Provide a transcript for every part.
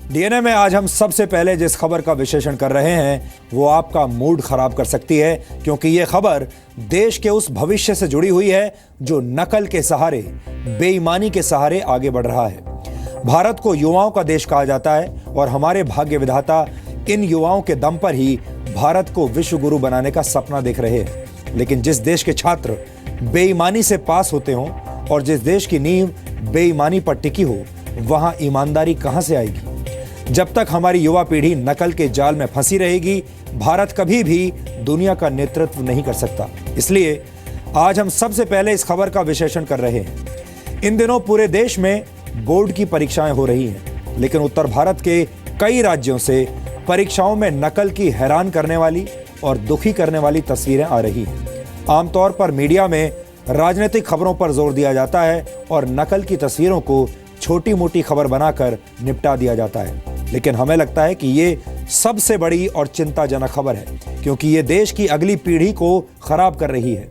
DNA में आज हम सबसे पहले जिस खबर का विश्लेषण कर रहे हैं वो आपका मूड खराब कर सकती है, क्योंकि ये खबर देश के उस भविष्य से जुड़ी हुई है जो नकल के सहारे, बेईमानी के सहारे आगे बढ़ रहा है। भारत को युवाओं का देश कहा जाता है और हमारे भाग्य विधाता इन युवाओं के दम पर ही भारत को विश्व गुरु बनाने का सपना देख रहे हैं। लेकिन जिस देश के छात्र बेईमानी से पास होते हों और जिस देश की नींव बेईमानी पर टिकी हो, वहां ईमानदारी कहां से आएगी? जब तक हमारी युवा पीढ़ी नकल के जाल में फंसी रहेगी, भारत कभी भी दुनिया का नेतृत्व नहीं कर सकता। इसलिए आज हम सबसे पहले इस खबर का विश्लेषण कर रहे हैं। इन दिनों पूरे देश में बोर्ड की परीक्षाएं हो रही हैं, लेकिन उत्तर भारत के कई राज्यों से परीक्षाओं में नकल की हैरान करने वाली और दुखी करने वाली तस्वीरें आ रही हैं। आमतौर पर मीडिया में राजनीतिक खबरों पर जोर दिया जाता है और नकल की तस्वीरों को छोटी मोटी खबर बनाकर निपटा दिया जाता है, लेकिन हमें लगता है कि ये सबसे बड़ी और चिंताजनक खबर है, क्योंकि ये देश की अगली पीढ़ी को खराब कर रही है।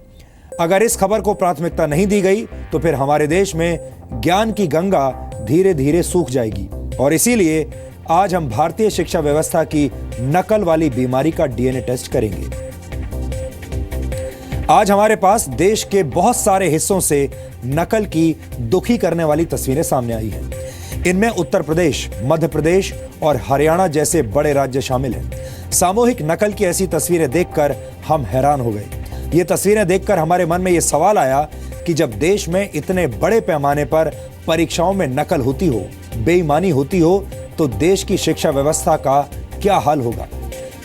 अगर इस खबर को प्राथमिकता नहीं दी गई तो फिर हमारे देश में ज्ञान की गंगा धीरे धीरे सूख जाएगी। और इसीलिए आज हम भारतीय शिक्षा व्यवस्था की नकल वाली बीमारी का डीएनए टेस्ट करेंगे। आज हमारे पास देश के बहुत सारे हिस्सों से नकल की दुखी करने वाली तस्वीरें सामने आई हैं। इनमें उत्तर प्रदेश, मध्य प्रदेश और हरियाणा जैसे बड़े राज्य शामिल हैं। सामूहिक नकल की ऐसी तस्वीरें देखकर हम हैरान हो गए। ये तस्वीरें देखकर हमारे मन में ये सवाल आया कि जब देश में इतने बड़े पैमाने पर परीक्षाओं में नकल होती हो, बेईमानी होती हो, तो देश की शिक्षा व्यवस्था का क्या हाल होगा?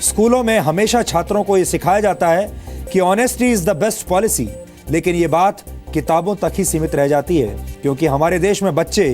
स्कूलों में हमेशा छात्रों को यह सिखाया जाता है कि honesty is the best policy, लेकिन ये बात किताबों तक ही सीमित रह जाती है, क्योंकि हमारे देश में बच्चे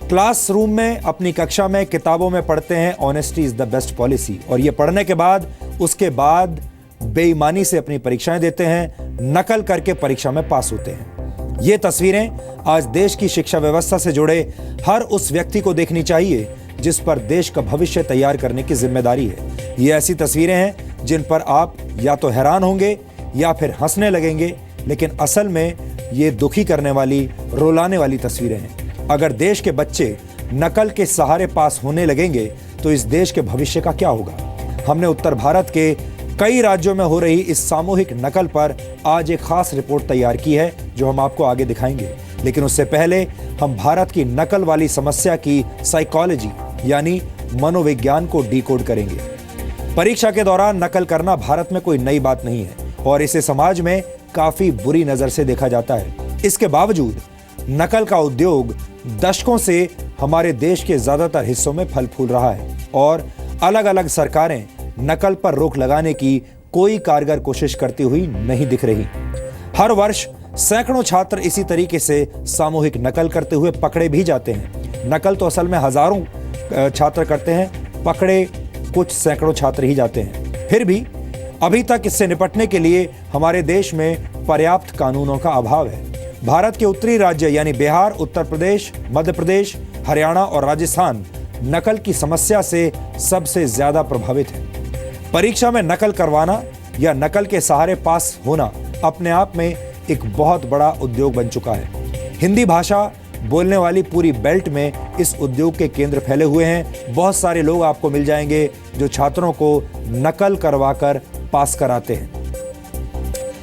क्लासरूम में, अपनी कक्षा में, किताबों में पढ़ते हैं honesty is the best policy, और ये पढ़ने के बाद उसके बाद बेईमानी से अपनी परीक्षाएं देते हैं, नकल करके परीक्षा में पास होते हैं। ये तस्वीरें आज देश की शिक्षा व्यवस्था से जुड़े हर उस व्यक्ति को देखनी चाहिए जिस पर देश का भविष्य तैयार करने की जिम्मेदारी है। ये ऐसी तस्वीरें हैं जिन पर आप या तो हैरान होंगे या फिर हंसने लगेंगे, लेकिन असल में ये दुखी करने वाली, रुलाने वाली तस्वीरें हैं। अगर देश के बच्चे नकल के सहारे पास होने लगेंगे तो इस देश के भविष्य का क्या होगा? हमने उत्तर भारत के कई राज्यों में हो रही इस सामूहिक नकल पर आज एक खास रिपोर्ट तैयार की है जो हम आपको आगे दिखाएंगे। लेकिन उससे पहले हम भारत की नकल वाली समस्या की साइकोलॉजी यानी मनोविज्ञान को डिकोड करेंगे। परीक्षा के दौरान नकल करना भारत में कोई नई बात नहीं है और इसे समाज में काफी बुरी नजर से देखा जाता है। इसके बावजूद नकल का उद्योग दशकों से हमारे देश के ज्यादातर हिस्सों में फल फूल रहा है और अलग अलग सरकारें नकल पर रोक लगाने की कोई कारगर कोशिश करती हुई नहीं दिख रही। हर वर्ष सैकड़ों छात्र इसी तरीके से सामूहिक नकल करते हुए पकड़े भी जाते हैं। नकल तो असल में हजारों छात्र करते हैं, पकड़े कुछ सैकड़ों छात्र ही जाते हैं। फिर भी अभी तक इससे निपटने के लिए हमारे देश में पर्याप्त कानूनों का अभाव है। भारत के उत्तरी राज्य यानी बिहार, उत्तर प्रदेश, मध्य प्रदेश, हरियाणा और राजस्थान नकल की समस्या से सबसे ज्यादा प्रभावित है। परीक्षा में नकल करवाना या नकल के सहारे पास होना अपने आप में एक बहुत बड़ा उद्योग बन चुका है। हिंदी भाषा बोलने वाली पूरी बेल्ट में इस उद्योग के केंद्र फैले हुए हैं। बहुत सारे लोग आपको मिल जाएंगे जो छात्रों को नकल करवाकर पास कराते हैं।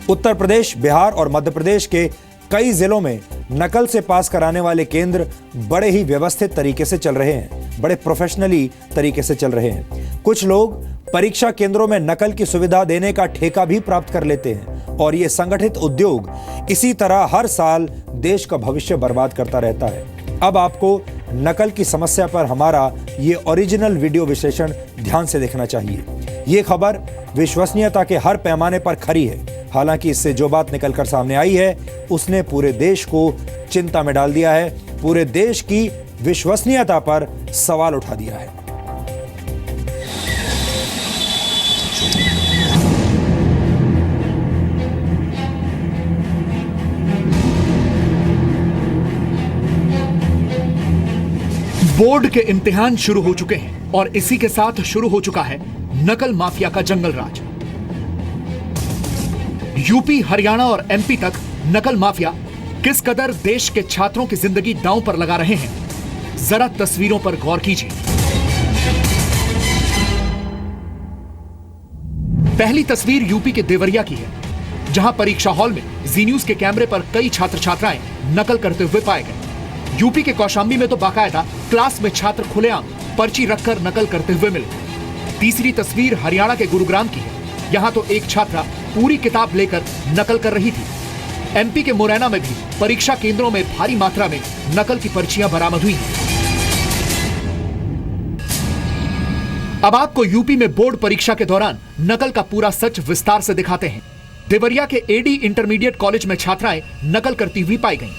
उत्तर प्रदेश, बिहार और मध्य प्रदेश के कई जिलों में नकल से पास कराने वाले केंद्र बड़े ही व्यवस्थित तरीके से चल रहे हैं, बड़े प्रोफेशनली तरीके से चल रहे हैं। कुछ लोग परीक्षा केंद्रों में नकल की सुविधा देने का ठेका भी प्राप्त कर लेते हैं और ये संगठित उद्योग इसी तरह हर साल देश का भविष्य बर्बाद करता रहता है। अब आपको नकल की समस्या पर हमारा ये ओरिजिनल वीडियो विश्लेषण ध्यान से देखना चाहिए। ये खबर विश्वसनीयता के हर पैमाने पर खरी है। हालांकि इससे जो बात निकलकर सामने आई है उसने पूरे देश को चिंता में डाल दिया है, पूरे देश की विश्वसनीयता पर सवाल उठा दिया है। बोर्ड के इम्तिहान शुरू हो चुके हैं और इसी के साथ शुरू हो चुका है नकल माफिया का जंगल राज। यूपी, हरियाणा और एमपी तक नकल माफिया किस कदर देश के छात्रों की जिंदगी दांव पर लगा रहे हैं, जरा तस्वीरों पर गौर कीजिए। पहली तस्वीर यूपी के देवरिया की है, जहां परीक्षा हॉल में जी न्यूज के कैमरे पर कई छात्र छात्राएं नकल करते हुए पाए गए। यूपी के कौशाम्बी में तो बाकायदा क्लास में छात्र खुलेआम पर्ची रखकर नकल करते हुए मिले। तीसरी तस्वीर हरियाणा के गुरुग्राम की है। यहाँ तो एक छात्रा पूरी किताब लेकर नकल कर रही थी। एमपी के मुरैना में भी परीक्षा केंद्रों में भारी मात्रा में नकल की पर्चियां बरामद हुई हैं। अब आपको यूपी में बोर्ड परीक्षा के दौरान नकल का पूरा सच विस्तार से दिखाते हैं। देवरिया के एडी इंटरमीडिएट कॉलेज में छात्राएं नकल करती हुई पाई गईं।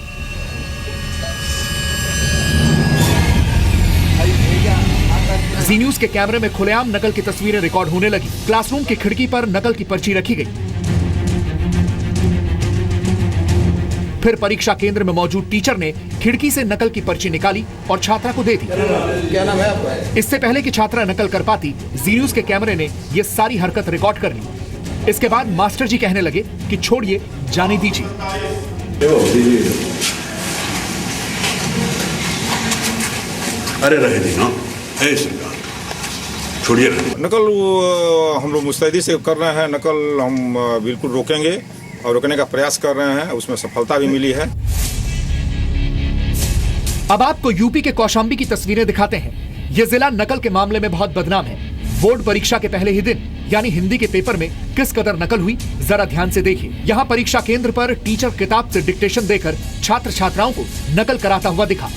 जी न्यूज के कैमरे में खुलेआम नकल की तस्वीरें रिकॉर्ड होने लगी। क्लासरूम की खिड़की पर नकल की पर्ची रखी गई। फिर परीक्षा केंद्र में मौजूद टीचर ने खिड़की से नकल की पर्ची निकाली और छात्रा को दे दी। क्या नाम है आपका? इससे पहले कि छात्रा नकल कर पाती, जी न्यूज के कैमरे ने यह सारी हरकत रिकॉर्ड कर ली। इसके बाद मास्टर जी कहने लगे कि छोड़िए, जाने दीजिए। अरे रहे दी ना, छोड़िए। नकल हम लोग मुस्तैदी से कर रहे हैं। नकल हम बिल्कुल रोकेंगे और रोकने का प्रयास कर रहे हैं। उसमें सफलता भी मिली है। अब आपको यूपी के कौशाम्बी की तस्वीरें दिखाते हैं। यह जिला नकल के मामले में बहुत बदनाम है। बोर्ड परीक्षा के पहले ही दिन यानी हिंदी के पेपर में किस कदर नकल हुई, जरा ध्यान से देखिए। यहाँ परीक्षा केंद्र पर टीचर किताब से डिक्टेशन देकर छात्र छात्राओं को नकल कराता हुआ दिखा।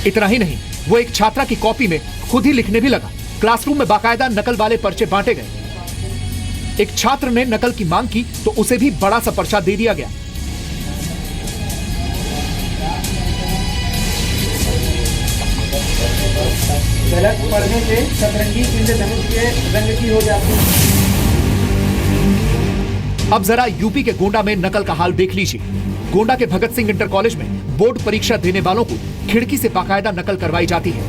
इतना ही नहीं, वो एक छात्रा की कॉपी में खुद ही लिखने भी लगा। क्लासरूम में बाकायदा नकल वाले पर्चे बांटे गए। एक छात्र ने नकल की मांग की तो उसे भी बड़ा सा पर्चा दे दिया गया। गलत पढ़ने से सतरंगी इंद्रधनुष के रंग की हो जाती है। अब जरा यूपी के गोंडा में नकल का हाल देख लीजिए। गोंडा के भगत सिंह इंटर कॉलेज में बोर्ड परीक्षा देने वालों को खिड़की से बाकायदा नकल करवाई जाती है।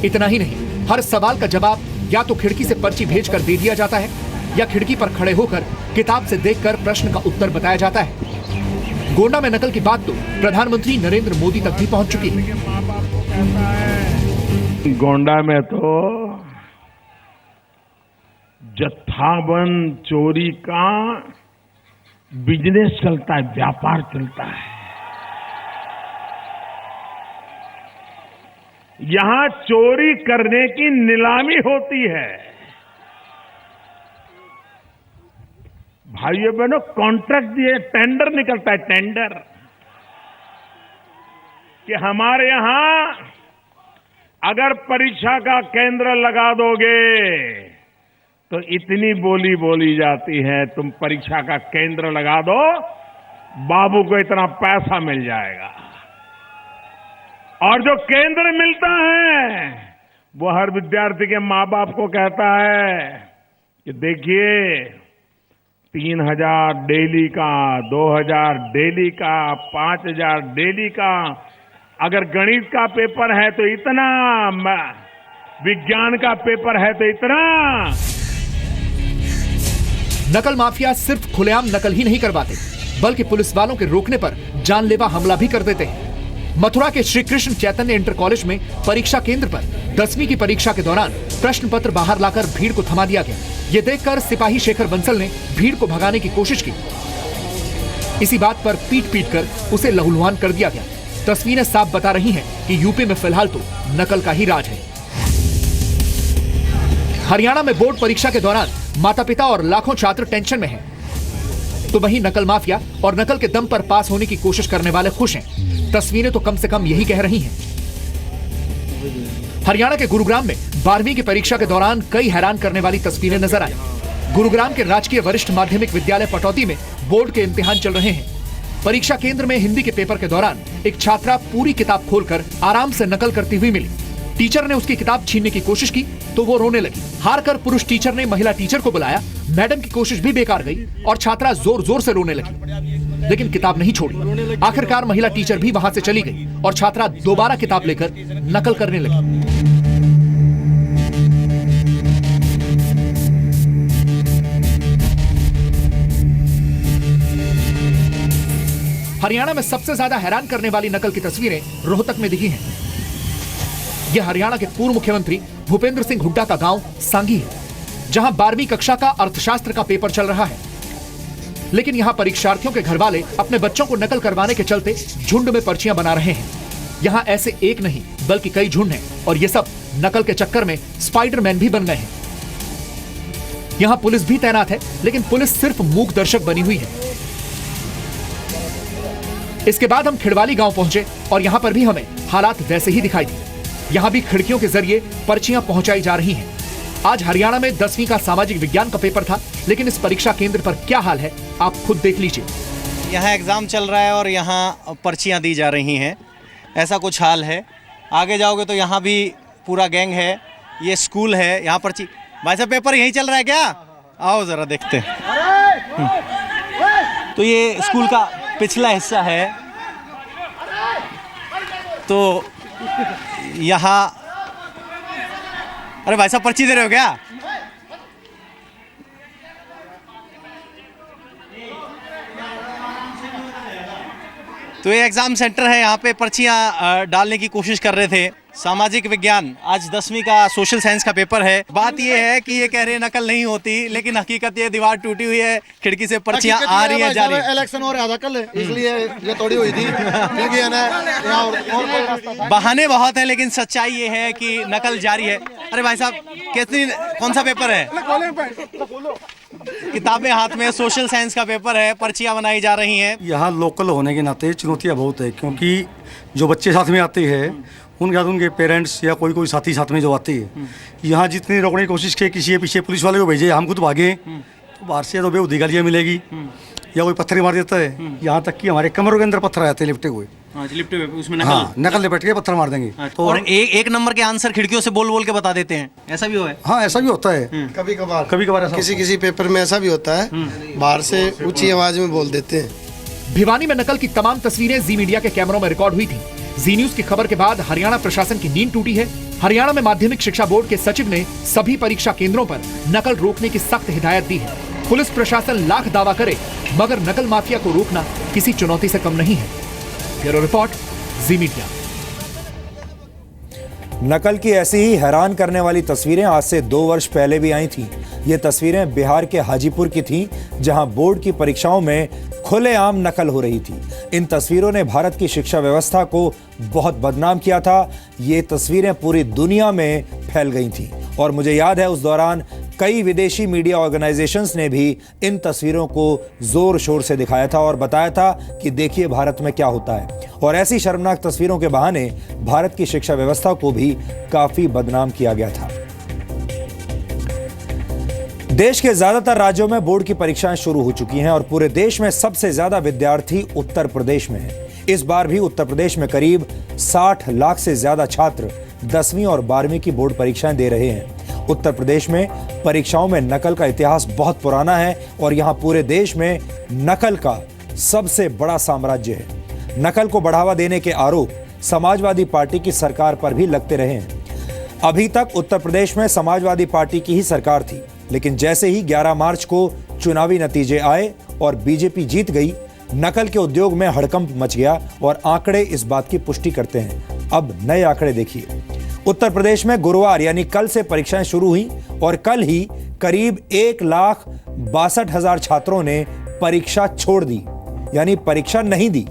इतना ही नहीं, हर सवाल का जवाब या तो खिड़की से पर्ची भेजकर दे दिया जाता है या खिड़की पर खड़े होकर किताब से देखकर प्रश्न का उत्तर बताया जाता है। गोंडा में नकल की बात तो प्रधानमंत्री नरेंद्र मोदी तक भी पहुंच चुकी है। गोंडा में तो जत्थाबंद चोरी का बिजनेस चलता है, व्यापार चलता है। यहां चोरी करने की नीलामी होती है। भाइयों बहनों, कॉन्ट्रैक्ट दिए, टेंडर निकलता है, टेंडर कि हमारे यहां अगर परीक्षा का केंद्र लगा दोगे तो इतनी बोली बोली जाती है, तुम परीक्षा का केंद्र लगा दो, बाबू को इतना पैसा मिल जाएगा। और जो केंद्र मिलता है वो हर विद्यार्थी के माँ बाप को कहता है कि देखिए 3,000 डेली का, 2,000 डेली का, 5,000 डेली का, अगर गणित का पेपर है तो इतना, विज्ञान का पेपर है तो इतना। नकल माफिया सिर्फ खुलेआम नकल ही नहीं करवाते, बल्कि पुलिस वालों के रोकने पर जानलेवा हमला भी कर देते हैं। मथुरा के श्री कृष्ण चैतन्य इंटर कॉलेज में परीक्षा केंद्र पर 10वीं की परीक्षा के दौरान प्रश्न पत्र बाहर लाकर भीड़ को थमा दिया गया। ये देखकर सिपाही शेखर बंसल ने भीड़ को भगाने की कोशिश की। इसी बात पर पीट पीट कर उसे लहूलुहान कर दिया गया। तस्वीरें साफ बता रही हैं कि यूपी में फिलहाल तो नकल का ही राज है। हरियाणा में बोर्ड परीक्षा के दौरान माता पिता और लाखों छात्र टेंशन में हैं, तो वहीं नकल माफिया और नकल के दम पर पास होने की कोशिश करने वाले खुश हैं। तस्वीरें तो कम से कम यही कह रही हैं। हरियाणा के गुरुग्राम में 12वीं की परीक्षा के दौरान कई हैरान करने वाली तस्वीरें नजर आई। गुरुग्राम के राजकीय वरिष्ठ माध्यमिक विद्यालय पटौदी में बोर्ड के इम्तिहान चल रहे हैं। परीक्षा केंद्र में हिंदी के पेपर के दौरान एक छात्रा पूरी किताब खोलकर आराम से नकल करती हुई मिली। टीचर ने उसकी किताब छीनने की कोशिश की तो वो रोने लगी। हार कर पुरुष टीचर ने महिला टीचर को बुलाया। मैडम की कोशिश भी बेकार गई और छात्रा जोर जोर से रोने लगी, लेकिन किताब नहीं छोड़ी। आखिरकार महिला टीचर भी वहां से चली गई और छात्रा दोबारा किताब लेकर नकल करने लगी। हरियाणा में सबसे ज्यादा हैरान करने वाली नकल की तस्वीरें रोहतक में दिखी हैं। यह हरियाणा के पूर्व मुख्यमंत्री भूपेंद्र सिंह हुड्डा का गांव सांगी है। जहां 12वीं कक्षा का अर्थशास्त्र का पेपर चल रहा है। लेकिन यहां परीक्षार्थियों के घर वाले अपने बच्चों को नकल करवाने के चलते झुंड में पर्चियां बना रहे हैं। यहां ऐसे एक नहीं बल्कि कई झुंड हैं और ये सब नकल के चक्कर में स्पाइडरमैन भी बन गए हैं। यहां पुलिस भी तैनात है, लेकिन पुलिस सिर्फ मूक दर्शक बनी हुई है। इसके बाद हम खिड़वाली गांव पहुंचे और यहां पर भी हमें हालात वैसे ही दिखाई दिए। यहां भी खिड़कियों के जरिए पर्चियां पहुंचाई जा रही हैं। आज हरियाणा में 10वीं का सामाजिक विज्ञान का पेपर था, लेकिन इस परीक्षा केंद्र पर क्या हाल है आप खुद देख लीजिए। यहाँ एग्ज़ाम चल रहा है और यहाँ पर्चियाँ दी जा रही हैं, ऐसा कुछ हाल है। आगे जाओगे तो यहाँ भी पूरा गैंग है। ये स्कूल है, यहाँ पर्ची। भाई साहब पेपर यहीं चल रहा है क्या? आओ ज़रा देखते हैं। तो ये स्कूल का पिछला हिस्सा है। तो यहाँ अरे भाई साहब पर्ची दे रहे हो क्या? तो ये एग्जाम सेंटर है, यहाँ पे पर्चियाँ डालने की कोशिश कर रहे थे। सामाजिक विज्ञान, आज 10वीं का सोशल साइंस का पेपर है। बात ये है कि ये कह रहे हैं नकल नहीं होती, लेकिन हकीकत ये दीवार टूटी हुई है, खिड़की से पर्चियाँ आ रही है, जा रही है। इलेक्शन हो रहा था कल, इसलिए ये तोड़ी हुई थी। बहाने बहुत हैं, लेकिन सच्चाई ये है कि नकल जारी है। अरे भाई साहब कौन सा पेपर है? किताबें हाथ में, सोशल साइंस का पेपर है, पर्चियाँ बनाई जा रही हैं। यहाँ लोकल होने के नाते चुनौतियाँ बहुत है, क्योंकि जो बच्चे साथ में आते हैं उनके साथ उनके पेरेंट्स या कोई साथी साथ में जो आते हैं, यहाँ जितनी रोकने की कोशिश की, किसी के पीछे पुलिस वाले को भेजे, हम खुद भागे तो बाहर से तो बेहूदी गालियाँ मिलेगी या कोई पत्थर मार देता है। यहाँ तक कि हमारे कमरों के अंदर पत्थर आते हैं लिपटे हुए। उसमें नकल लिपट के पत्थर मार देंगे। तो और एक नंबर के आंसर खिड़कियों से बोल के बता देते हैं, ऐसा भी हुआ है? हाँ, ऐसा भी होता है कभी कभार ऐसा किसी पेपर में ऐसा भी होता है, बाहर से ऊंची आवाज में बोल देते हैं। भिवानी में नकल की तमाम तस्वीरें जी मीडिया के कैमरों में रिकॉर्ड हुई थी। जी न्यूज की खबर के बाद हरियाणा प्रशासन की नींद टूटी है। हरियाणा में माध्यमिक शिक्षा बोर्ड के सचिव ने सभी परीक्षा केंद्रों पर नकल रोकने की सख्त हिदायत दी है। पुलिस प्रशासन लाख दावा करे, मगर नकल माफिया को रोकना किसी चुनौती से कम नहीं है। ब्यूरो रिपोर्ट, जी मीडिया। नकल की ऐसी ही हैरान करने वाली तस्वीरें आज से 2 वर्ष पहले भी आई थीं। ये तस्वीरें बिहार के हाजीपुर की थीं, जहां बोर्ड की परीक्षाओं में खुलेआम नकल हो रही थी। इन तस्वीरों ने भारत की शिक्षा व्यवस्था को बहुत बदनाम किया था। ये तस्वीरें पूरी दुनिया में फैल गई थीं और मुझे याद है उस दौरान कई विदेशी मीडिया ऑर्गेनाइजेशंस ने भी इन तस्वीरों को जोर शोर से दिखाया था और बताया था कि देखिए भारत में क्या होता है। और ऐसी शर्मनाक तस्वीरों के बहाने भारत की शिक्षा व्यवस्था को भी काफी बदनाम किया गया था। देश के ज्यादातर राज्यों में बोर्ड की परीक्षाएं शुरू हो चुकी हैं और पूरे देश में सबसे ज्यादा विद्यार्थी उत्तर प्रदेश में हैं। इस बार भी उत्तर प्रदेश में करीब 60 लाख से ज्यादा छात्र 10वीं और 12वीं की बोर्ड परीक्षाएं दे रहे हैं। उत्तर प्रदेश में परीक्षाओं में नकल का इतिहास बहुत पुराना है और यहां पूरे देश में नकल का सबसे बड़ा साम्राज्य है। नकल को बढ़ावा देने के आरोप समाजवादी पार्टी की सरकार पर भी लगते रहे हैं। अभी तक उत्तर प्रदेश में समाजवादी पार्टी की ही सरकार थी, लेकिन जैसे ही 11 मार्च को चुनावी नतीजे आए और बीजेपी जीत गई, नकल के उद्योग में हड़कंप मच गया और आंकड़े इस बात की पुष्टि करते हैं। अब नए आंकड़े देखिए। उत्तर प्रदेश में गुरुवार यानी कल से परीक्षाएं शुरू हुई और कल ही करीब 1,62,000 छात्रों ने परीक्षा छोड़ दी, यानी परीक्षा नहीं दी।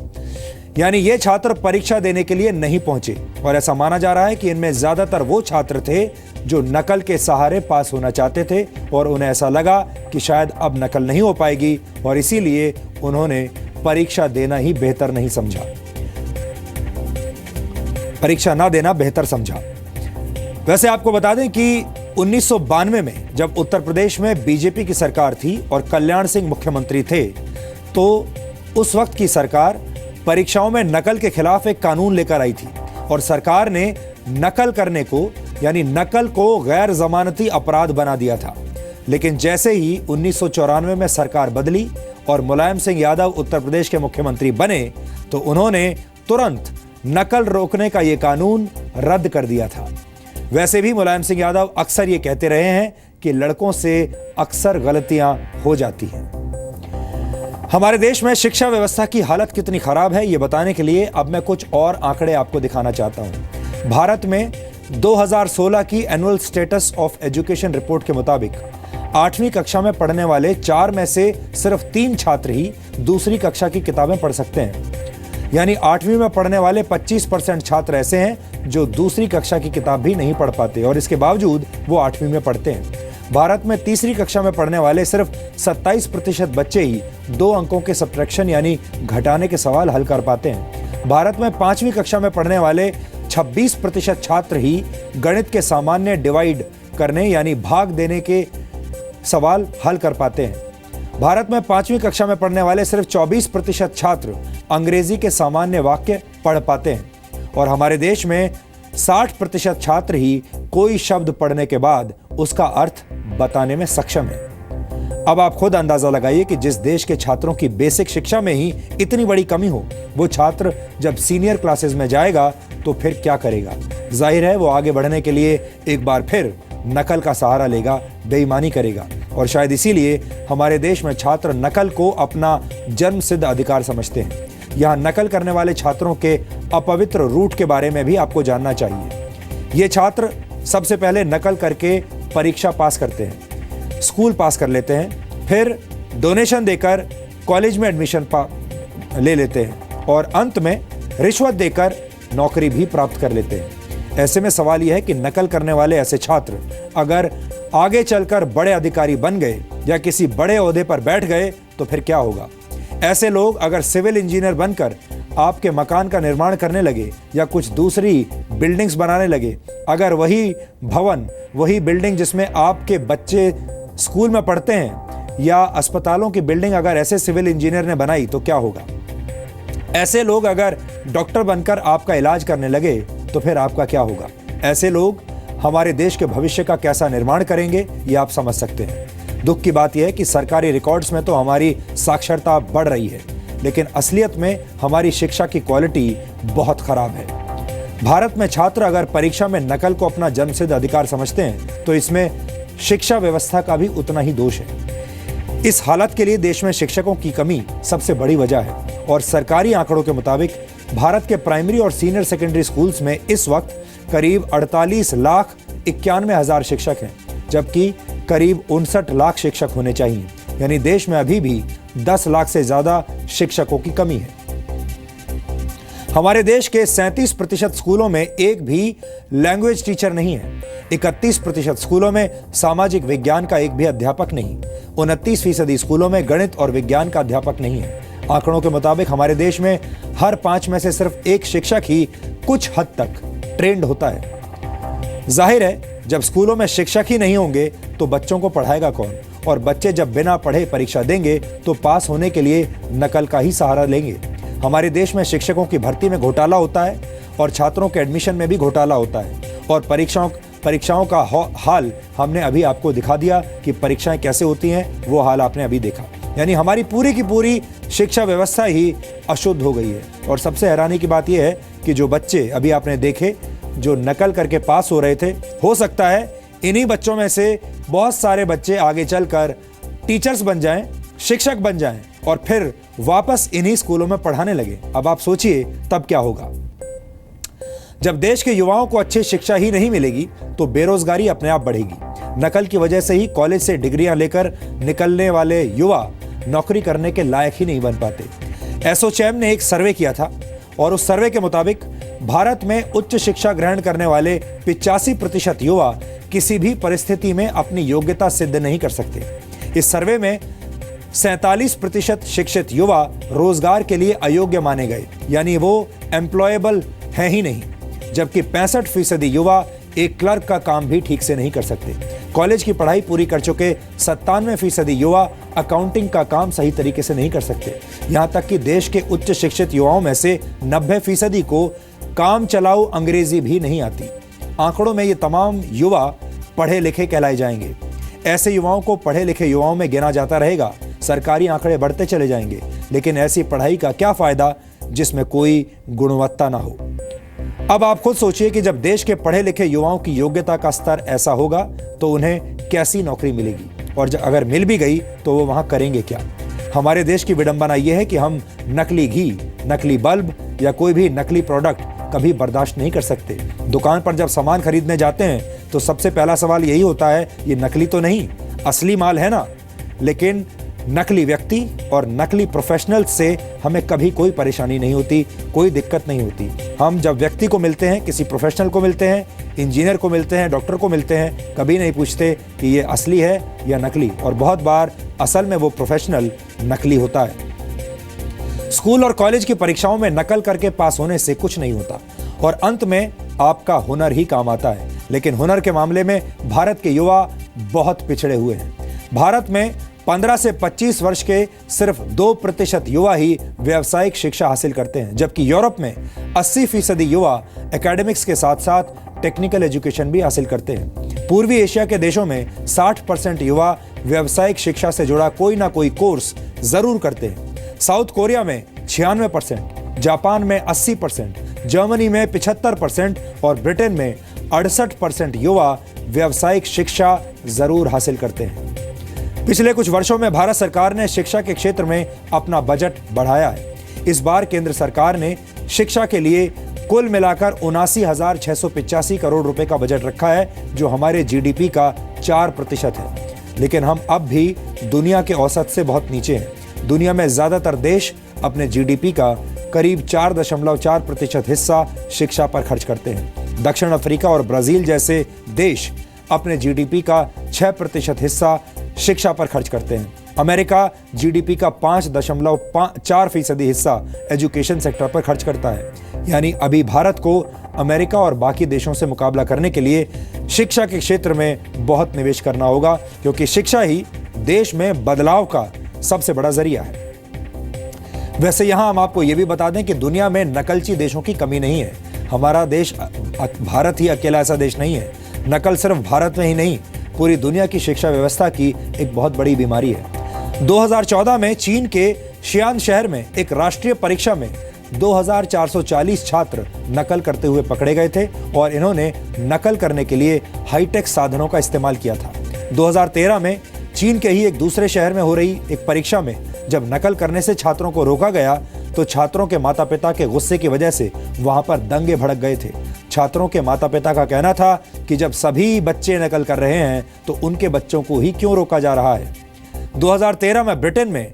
यानी ये छात्र परीक्षा देने के लिए नहीं पहुंचे और ऐसा माना जा रहा है कि इनमें ज्यादातर वो छात्र थे जो नकल के सहारे पास होना चाहते थे और उन्हें ऐसा लगा कि शायद अब नकल नहीं हो पाएगी और इसीलिए उन्होंने परीक्षा देना ही बेहतर नहीं समझा, परीक्षा ना देना बेहतर समझा। वैसे आपको बता दें कि 1992 में जब उत्तर प्रदेश में बीजेपी की सरकार थी और कल्याण सिंह मुख्यमंत्री थे, तो उस वक्त की सरकार परीक्षाओं में नकल के खिलाफ एक कानून लेकर आई थी और सरकार ने नकल करने को यानी नकल को गैर जमानती अपराध बना दिया था। लेकिन जैसे ही 1994 में सरकार बदली और मुलायम सिंह यादव उत्तर प्रदेश के मुख्यमंत्री बने, तो उन्होंने तुरंत नकल रोकने का यह कानून रद्द कर दिया था। वैसे भी मुलायम सिंह यादव अक्सर ये कहते रहे हैं कि लड़कों से अक्सर गलतियां हो जाती हैं। हमारे देश में शिक्षा व्यवस्था की हालत कितनी खराब है, ये बताने के लिए अब मैं कुछ और आंकड़े आपको दिखाना चाहता हूं। भारत में 2016 की annual status of education report के मुताबिक 8वीं कक्षा में पढ़ने वाले 4 में से सिर्फ 3 छात्र ही दूसरी कक्षा की किताबें पढ़ सकते हैं। यानी 8वीं में पढ़ने वाले 25% छात्र ऐसे हैं जो दूसरी कक्षा की किताब भी नहीं पढ़ पाते और इसके बावजूद वो 8वीं में पढ़ते हैं। भारत में तीसरी कक्षा में पढ़ने वाले सिर्फ 27% बच्चे ही 2 अंकों के सब्ट्रैक्शन यानी घटाने के सवाल हल कर पाते हैं। भारत में 5वीं कक्षा में पढ़ने वाले 26% छात्र ही गणित के सामान्य डिवाइड करने यानी भाग देने के सवाल हल कर पाते हैं। भारत में 5वीं कक्षा में पढ़ने वाले सिर्फ 24% छात्र अंग्रेजी के सामान्य वाक्य पढ़ पाते हैं और हमारे देश में 60% छात्र ही कोई शब्द पढ़ने के बाद उसका अर्थ बताने में सक्षम है। अब आप खुद अंदाजा लगाइए कि जिस देश के छात्रों की बेसिक शिक्षा में ही इतनी बड़ी कमी हो, वो छात्र जब सीनियर क्लासेस में जाएगा तो फिर क्या करेगा? जाहिर है वो आगे बढ़ने के लिए एक बार फिर नकल का सहारा लेगा, बेईमानी करेगा और शायद इसीलिए हमारे देश में छात्र नकल को अपना जन्मसिद्ध अधिकार समझते हैं। यहाँ नकल करने वाले छात्रों के अपवित्र रूट के बारे में भी आपको जानना चाहिए। ये छात्र सबसे पहले नकल करके परीक्षा पास करते हैं, स्कूल पास कर लेते हैं, फिर डोनेशन देकर कॉलेज में एडमिशन ले लेते हैं और अंत में रिश्वत देकर नौकरी भी प्राप्त कर लेते हैं। ऐसे में सवाल यह है कि नकल करने वाले ऐसे छात्र अगर आगे चलकर बड़े अधिकारी बन गए या किसी बड़े ओहदे पर बैठ गए तो फिर क्या होगा? ऐसे लोग अगर सिविल इंजीनियर बनकर आपके मकान का निर्माण करने लगे या कुछ दूसरी बिल्डिंग्स बनाने लगे, अगर वही भवन, वही बिल्डिंग जिसमें आपके बच्चे स्कूल में पढ़ते हैं या अस्पतालों की बिल्डिंग अगर ऐसे सिविल इंजीनियर ने बनाई तो क्या होगा? ऐसे लोग अगर डॉक्टर बनकर आपका इलाज करने लगे तो फिर आपका क्या होगा? ऐसे लोग हमारे देश के भविष्य का कैसा निर्माण करेंगे ये आप समझ सकते हैं। दुख की बात यह है कि सरकारी रिकॉर्ड्स में तो हमारी साक्षरता बढ़ रही है, लेकिन असलियत में हमारी शिक्षा की क्वालिटी बहुत खराब है। भारत में छात्र अगर परीक्षा में नकल को अपना जन्मसिद्ध अधिकार समझते हैं तो इसमें शिक्षा व्यवस्था का भी उतना ही दोष है। इस हालत के लिए देश में शिक्षकों की कमी सबसे बड़ी वजह है और सरकारी आंकड़ों के मुताबिक भारत के प्राइमरी और सीनियर सेकेंडरी स्कूल्स में इस वक्त करीब 48,91,000 शिक्षक हैं, जबकि करीब 59 लाख शिक्षक होने चाहिए। यानी देश में अभी भी 10 लाख से ज्यादा शिक्षकों की कमी है। हमारे देश के 37% स्कूलों में एक भी लैंग्वेज टीचर नहीं है। 31% स्कूलों में सामाजिक विज्ञान का एक भी अध्यापक नहीं। 29% स्कूलों में गणित और विज्ञान का अध्यापक नहीं है। आंकड़ों के मुताबिक हमारे देश में हर 5 में से सिर्फ एक शिक्षक ही कुछ हद तक ट्रेंड होता है। जाहिर है जब स्कूलों में शिक्षक ही नहीं होंगे तो बच्चों को पढ़ाएगा कौन? और बच्चे जब बिना पढ़े परीक्षा देंगे तो पास होने के लिए नकल का ही सहारा लेंगे। हमारे देश में शिक्षकों की भर्ती में घोटाला होता है और छात्रों के एडमिशन में भी घोटाला होता है और परीक्षाओं का हाल हमने अभी आपको दिखा दिया कि परीक्षाएं कैसे होती हैं, वो हाल आपने अभी देखा। यानी हमारी पूरी की पूरी शिक्षा व्यवस्था ही अशुद्ध हो गई है। और सबसे हैरानी की बात यह है कि जो बच्चे अभी आपने देखे जो नकल करके पास हो रहे थे, हो सकता है इन्हीं बच्चों में से बहुत सारे बच्चे आगे चलकर टीचर्स बन जाएं, शिक्षक बन जाएं और फिर वापस इन्हीं स्कूलों में पढ़ाने लगे। अब आप सोचिए तब क्या होगा। जब देश के युवाओं को अच्छी शिक्षा ही नहीं मिलेगी तो बेरोजगारी अपने आप बढ़ेगी। नकल की वजह से ही कॉलेज से डिग्रियां लेकर निकलने वाले युवा नौकरी करने के लायक ही नहीं बन पाते। एसोचैम ने एक सर्वे किया था और उस सर्वे के मुताबिक भारत में उच्च शिक्षा ग्रहण करने वाले 85% युवा किसी भी परिस्थिति में अपनी योग्यता सिद्ध नहीं कर सकते। इस सर्वे में 47% शिक्षित युवा रोजगार के लिए अयोग्य माने गए, यानी वो एम्प्लॉयबल हैं ही नहीं, जबकि 65% युवा एक क्लर्क का काम भी ठीक से नहीं कर सकते। कॉलेज की पढ़ाई पूरी कर चुके 97% युवा अकाउंटिंग का काम सही तरीके से नहीं कर सकते। यहाँ तक कि देश के उच्च शिक्षित युवाओं में से 90% को काम चलाऊ अंग्रेजी भी नहीं आती। आंकड़ों में ये तमाम युवा पढ़े लिखे कहलाए जाएंगे। ऐसे युवाओं को पढ़े लिखे युवाओं में गिना जाता रहेगा। सरकारी आंकड़े बढ़ते चले जाएंगे, लेकिन ऐसी पढ़ाई का क्या फायदा जिसमें कोई गुणवत्ता ना हो। अब आप खुद सोचिए कि जब देश के पढ़े लिखे युवाओं की योग्यता का स्तर ऐसा होगा तो उन्हें कैसी नौकरी मिलेगी, और अगर मिल भी गई तो वो वहां करेंगे क्या। हमारे देश की विडंबना यह है कि हम नकली घी, नकली बल्ब या कोई भी नकली प्रोडक्ट कभी बर्दाश्त नहीं कर सकते। दुकान पर जब सामान खरीदने जाते हैं तो सबसे पहला सवाल यही होता है, ये नकली तो नहीं। असली माल है ना, लेकिन नकली व्यक्ति और नकली प्रोफेशनल्स से हमें कभी कोई परेशानी नहीं होती, कोई दिक्कत नहीं होती। हम जब व्यक्ति को मिलते हैं, किसी प्रोफेशनल को मिलते हैं, इंजीनियर को मिलते हैं, डॉक्टर को मिलते हैं, कभी नहीं पूछते कि ये असली है या नकली, और बहुत बार असल में वो प्रोफेशनल नकली होता है। स्कूल और कॉलेज की परीक्षाओं में नकल करके पास होने से कुछ नहीं होता और अंत में आपका हुनर ही काम आता है। लेकिन हुनर के मामले में भारत के युवा बहुत पिछड़े हुए हैं। भारत में 15 से 25 वर्ष के सिर्फ 2% युवा ही व्यावसायिक शिक्षा हासिल करते हैं, जबकि यूरोप में 80% युवा एकेडमिक्स के साथ साथ टेक्निकल एजुकेशन भी हासिल करते हैं। पूर्वी एशिया के देशों में 60% युवा व्यावसायिक शिक्षा से जुड़ा कोई ना कोई कोर्स जरूर करते हैं। साउथ कोरिया में 96%, जापान में 80%, जर्मनी में 75% और ब्रिटेन में 68% युवा व्यावसायिक शिक्षा जरूर हासिल करते हैं। पिछले कुछ वर्षों में भारत सरकार ने शिक्षा के क्षेत्र में अपना बजट बढ़ाया है। इस बार केंद्र सरकार ने शिक्षा के लिए कुल मिलाकर 79,685 करोड़ रुपए का बजट रखा है, जो हमारे जीडीपी का 4% है। लेकिन हम अब भी दुनिया के औसत से बहुत नीचे हैं। दुनिया में ज्यादातर देश अपने जीडीपी का करीब 4.4% हिस्सा शिक्षा पर खर्च करते हैं। दक्षिण अफ्रीका और ब्राजील जैसे देश अपने जीडीपी का 6% हिस्सा शिक्षा पर खर्च करते हैं। अमेरिका जीडीपी का 5.4% हिस्सा एजुकेशन सेक्टर पर खर्च करता है। यानी अभी भारत को अमेरिका और बाकी देशों से मुकाबला करने के लिए शिक्षा के क्षेत्र में बहुत निवेश करना होगा, क्योंकि शिक्षा ही देश में बदलाव का सबसे बड़ा जरिया है। वैसे यहां हम आपको यह भी बता दें कि दुनिया में नकलची देशों की कमी नहीं है। हमारा देश, भारत ही अकेला ऐसा देश नहीं है। नकल सिर्फ भारत में ही नहीं, पूरी दुनिया की शिक्षा व्यवस्था की एक बहुत बड़ी बीमारी है। 2014 में चीन के शियान शहर में एक राष्ट्रीय परीक्षा में 2440 छात्र नकल करते हुए पकड़े गए थे और इन्होंने नकल करने के लिए हाईटेक साधनों का इस्तेमाल किया था। 2013 में चीन के ही एक दूसरे शहर में हो रही एक परीक्षा में जब नकल करने से छात्रों को रोका गया तो छात्रों के माता पिता के गुस्से की वजह से वहां पर दंगे भड़क गए थे। छात्रों के माता पिता का कहना था कि जब सभी बच्चे नकल कर रहे हैं तो उनके बच्चों को ही क्यों रोका जा रहा है। 2013 में ब्रिटेन में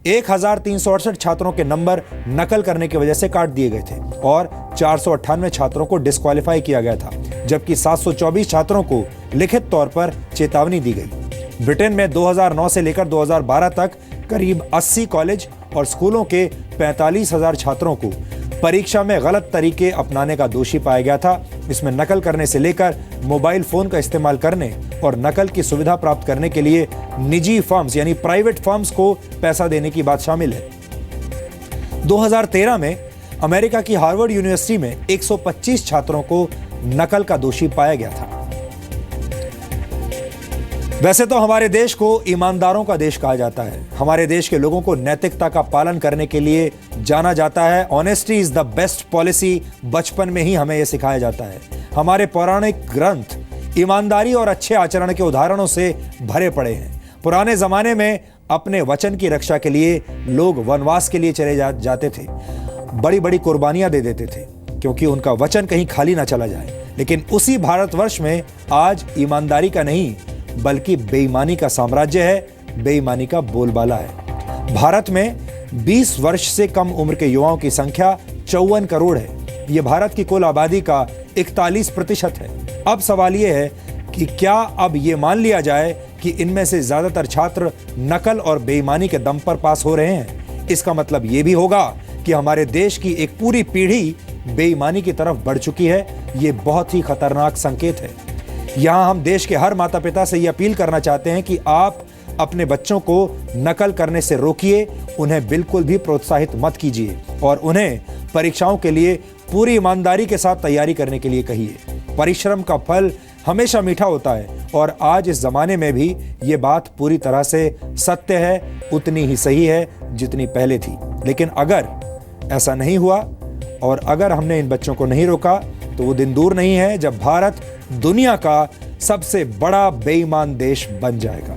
1368 छात्रों के नंबर नकल करने की वजह से काट दिए गए थे और 498 छात्रों को डिस्क्वालीफाई किया गया था, जबकि 724 छात्रों को लिखित तौर पर चेतावनी दी गई। ब्रिटेन में 2009 से लेकर 2012 तक करीब 80 कॉलेज और स्कूलों के 45,000 छात्रों को परीक्षा में गलत तरीके अपनाने का दोषी पाया गया था। इसमें नकल करने से लेकर मोबाइल फोन का इस्तेमाल करने और नकल की सुविधा प्राप्त करने के लिए निजी फर्म्स यानी प्राइवेट फर्म्स को पैसा देने की बात शामिल है। 2013 में अमेरिका की हार्वर्ड यूनिवर्सिटी में 125 छात्रों को नकल का दोषी पाया गया था। वैसे तो हमारे देश को ईमानदारों का देश कहा जाता है। हमारे देश के लोगों को नैतिकता का पालन करने के लिए जाना जाता है। Honesty is the best policy बचपन में ही हमें यह सिखाया जाता है। हमारे पौराणिक ग्रंथ ईमानदारी और अच्छे आचरण के उदाहरणों से भरे पड़े हैं। पुराने जमाने में अपने वचन की रक्षा के लिए लोग वनवास के लिए चले जाते थे, बड़ी बड़ी कुर्बानियां दे देते थे क्योंकि उनका वचन कहीं खाली ना चला जाए। लेकिन उसी भारतवर्ष में आज ईमानदारी का नहीं बल्कि बेईमानी का साम्राज्य है, बेईमानी का बोलबाला है। भारत में 20 वर्ष से कम उम्र के युवाओं की संख्या 54 करोड़ है। यह भारत की कुल आबादी का 41% है। अब सवाल यह है कि क्या अब यह मान लिया जाए कि इनमें से ज्यादातर छात्र नकल और बेईमानी के दम पर पास हो रहे हैं? इसका मतलब यह भी होगा कि हमारे देश की एक पूरी पीढ़ी बेईमानी की तरफ बढ़ चुकी है। यह बहुत ही खतरनाक संकेत है। यहां हम देश के हर माता पिता से यह अपील करना चाहते हैं कि आप अपने बच्चों को नकल करने से रोकिए, उन्हें बिल्कुल भी प्रोत्साहित मत कीजिए और उन्हें परीक्षाओं के लिए पूरी ईमानदारी के साथ तैयारी करने के लिए कहिए। परिश्रम का फल हमेशा मीठा होता है और आज इस जमाने में भी ये बात पूरी तरह से सत्य है, उतनी ही सही है जितनी पहले थी। लेकिन अगर ऐसा नहीं हुआ और अगर हमने इन बच्चों को नहीं रोका तो वो दिन दूर नहीं है जब भारत दुनिया का सबसे बड़ा बेईमान देश बन जाएगा।